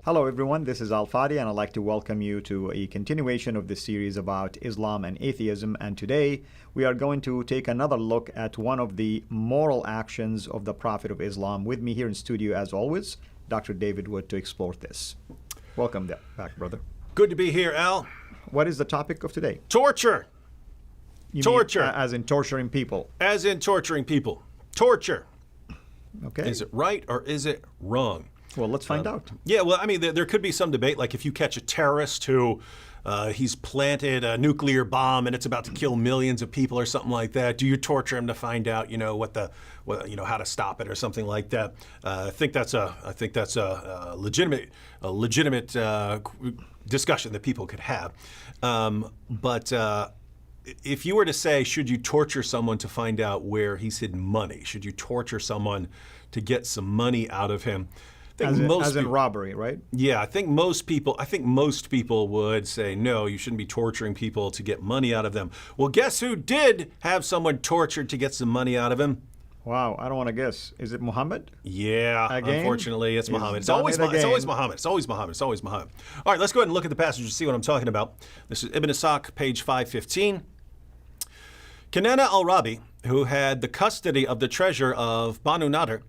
Hello everyone, this is Al-Fadi and I'd like to welcome you to a continuation of this series about Islam and atheism. And today we are going to take another look at one of the moral actions of the Prophet of Islam. With me here in studio as always, Dr. David Wood to explore this. Welcome back, brother. Good to be here, Al. What is the topic of today? Torture. Torture. As in torturing people? As in torturing people. Torture. Okay. Is it right or is it wrong? Well, let's find out. Yeah, well, I mean, there could be some debate, like if you catch a terrorist who he's planted a nuclear bomb and it's about to kill millions of people or something like that. Do you torture him to find out, how to stop it or something like that? I think that's a legitimate discussion that people could have. But if you were to say, should you torture someone to find out where he's hidden money? Should you torture someone to get some money out of him? As in robbery, right? Yeah, I think most people would say, no, you shouldn't be torturing people to get money out of them. Well, guess who did have someone tortured to get some money out of him? Wow, I don't want to guess. Is it Muhammad? Yeah, Again? Unfortunately, it's Muhammad. It's always Muhammad. It's always Muhammad. All right, let's go ahead and look at the passage and see what I'm talking about. This is Ibn Ishaq, page 515. Kinana al-Rabi, who had the custody of the treasure of Banu Nadir,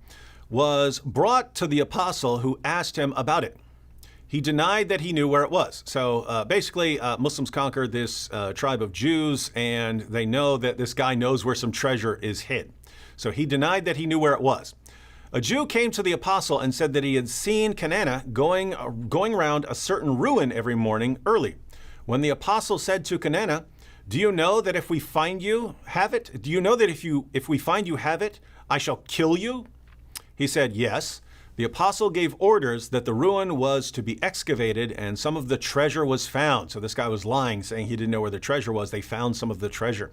was brought to the apostle who asked him about it. He denied that he knew where it was. So basically, Muslims conquered this tribe of Jews, and they know that this guy knows where some treasure is hid. So he denied that he knew where it was. A Jew came to the apostle and said that he had seen Kinana going around a certain ruin every morning early. When the apostle said to Kinana, "Do you know that if we find you have it? Do you know that if we find you have it, I shall kill you?" He said, "Yes." The apostle gave orders that the ruin was to be excavated and some of the treasure was found. So this guy was lying, saying he didn't know where the treasure was. They found some of the treasure.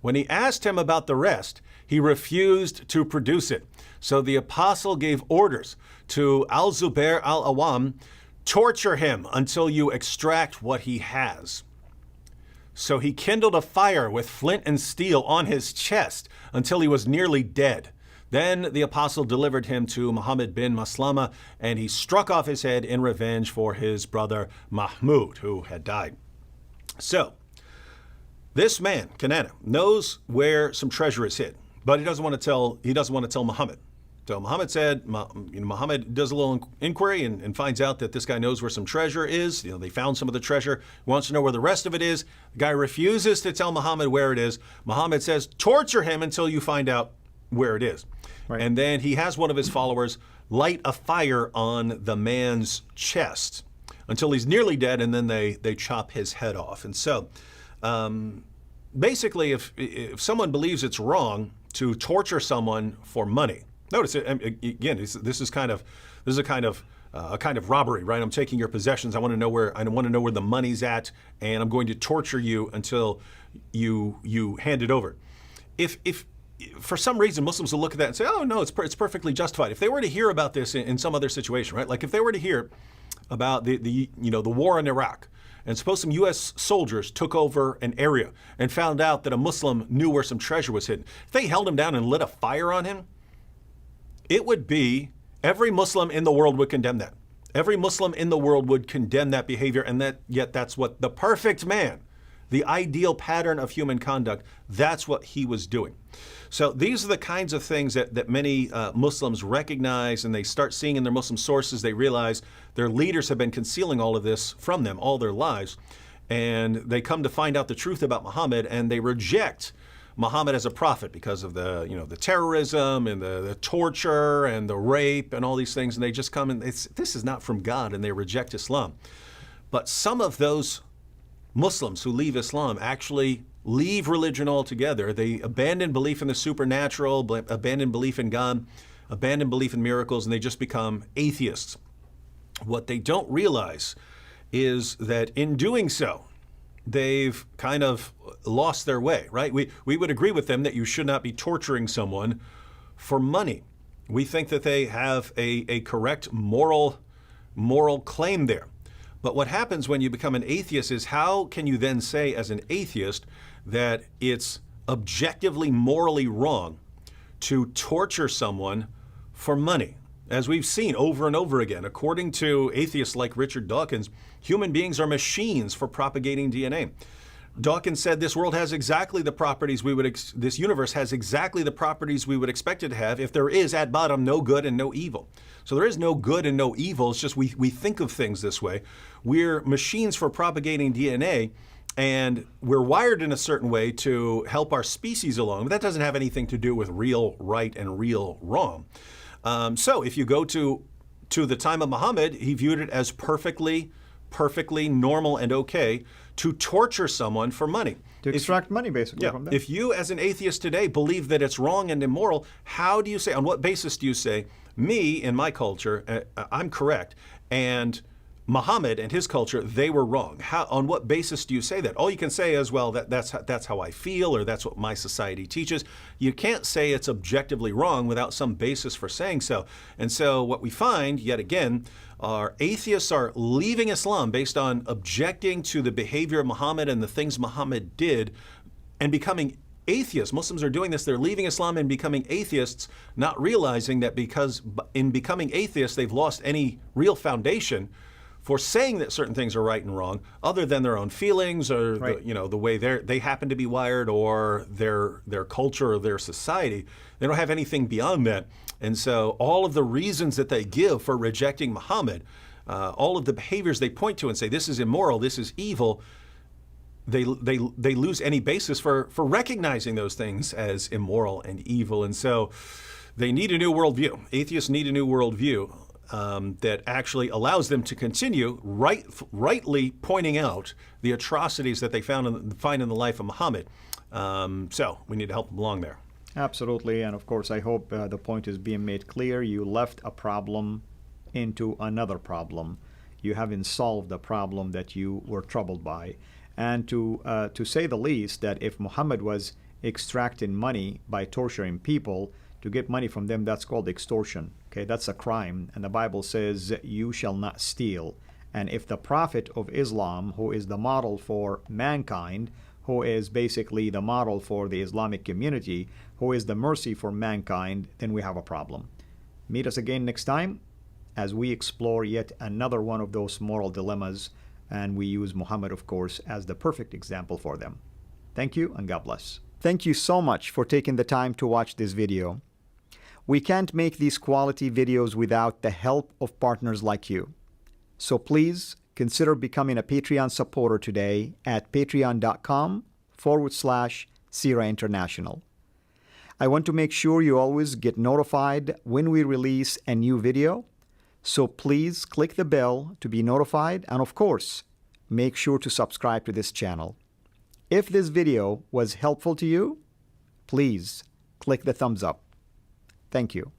When he asked him about the rest, he refused to produce it. So the apostle gave orders to Al-Zubair al-Awam, torture him until you extract what he has. So he kindled a fire with flint and steel on his chest until he was nearly dead. Then the apostle delivered him to Muhammad bin Maslama, and he struck off his head in revenge for his brother Mahmud, who had died. So this man, Kinana, knows where some treasure is hid, but he doesn't want to tell Muhammad. So Muhammad said, Muhammad does a little inquiry and finds out that this guy knows where some treasure is. They found some of the treasure. He wants to know where the rest of it is. The guy refuses to tell Muhammad where it is. Muhammad says, torture him until you find out where it is. Right. And then he has one of his followers light a fire on the man's chest until he's nearly dead, and then they chop his head off. And so basically, if someone believes it's wrong to torture someone for money, notice it, again, this is a kind of robbery, right? I'm taking your possessions. I want to know where the money's at, and I'm going to torture you until you hand it over. If for some reason Muslims will look at that and say, "Oh no, it's perfectly justified." If they were to hear about this in some other situation, right? Like if they were to hear about the war in Iraq, and suppose some U.S. soldiers took over an area and found out that a Muslim knew where some treasure was hidden. If they held him down and lit a fire on him, it would be every Muslim in the world would condemn that. Every Muslim in the world would condemn that behavior, and yet that's what the perfect man, the ideal pattern of human conduct, that's what he was doing. So these are the kinds of things that many Muslims recognize, and they start seeing in their Muslim sources. They realize their leaders have been concealing all of this from them all their lives, and they come to find out the truth about Muhammad, and they reject Muhammad as a prophet because of the terrorism and the torture and the rape and all these things, and they just come and this is not from God, and they reject Islam. But some of those Muslims who leave Islam actually leave religion altogether. They abandon belief in the supernatural, abandon belief in God, abandon belief in miracles, and they just become atheists. What they don't realize is that in doing so, they've kind of lost their way, right? We would agree with them that you should not be torturing someone for money. We think that they have a correct moral claim there. But what happens when you become an atheist is, how can you then say as an atheist that it's objectively morally wrong to torture someone for money? As we've seen over and over again, according to atheists like Richard Dawkins, human beings are machines for propagating DNA. Dawkins said this world has exactly the properties this universe has exactly the properties we would expect it to have if there is at bottom no good and no evil. So there is no good and no evil. It's just we think of things this way. We're machines for propagating DNA, and we're wired in a certain way to help our species along. But that doesn't have anything to do with real right and real wrong. So if you go to the time of Muhammad, he viewed it as perfectly normal and okay to torture someone for money. To extract money, basically, from them. If you, as an atheist today, believe that it's wrong and immoral, how do you say, on what basis do you say, me, in my culture, I'm correct, and Muhammad and his culture, they were wrong? On what basis do you say that? All you can say is, well, that's how I feel, or that's what my society teaches. You can't say it's objectively wrong without some basis for saying so. And so what we find, yet again, are atheists are leaving Islam based on objecting to the behavior of Muhammad and the things Muhammad did and becoming atheists. Muslims are doing this. They're leaving Islam and becoming atheists, not realizing that because in becoming atheists, they've lost any real foundation for saying that certain things are right and wrong, other than their own feelings or the way they happen to be wired, or their culture or their society. They don't have anything beyond that. And so all of the reasons that they give for rejecting Muhammad, all of the behaviors they point to and say this is immoral, this is evil, they lose any basis for recognizing those things as immoral and evil. And so they need a new worldview. Atheists need a new worldview that actually allows them to continue rightly pointing out the atrocities that they find in the life of Muhammad. So we need to help them along there. Absolutely. And of course, I hope the point is being made clear. You left a problem into another problem. You haven't solved the problem that you were troubled by. And to say the least, that if Muhammad was extracting money by torturing people to get money from them, that's called extortion. Okay, that's a crime. And the Bible says, you shall not steal. And if the Prophet of Islam, who is the model for mankind, who is basically the model for the Islamic community, who is the mercy for mankind, then we have a problem. Meet us again next time as we explore yet another one of those moral dilemmas, and we use Muhammad, of course, as the perfect example for them. Thank you, and God bless. Thank you so much for taking the time to watch this video. We can't make these quality videos without the help of partners like you. So please consider becoming a Patreon supporter today at patreon.com/Sira International. I want to make sure you always get notified when we release a new video. So please click the bell to be notified, and of course, make sure to subscribe to this channel. If this video was helpful to you, please click the thumbs up. Thank you.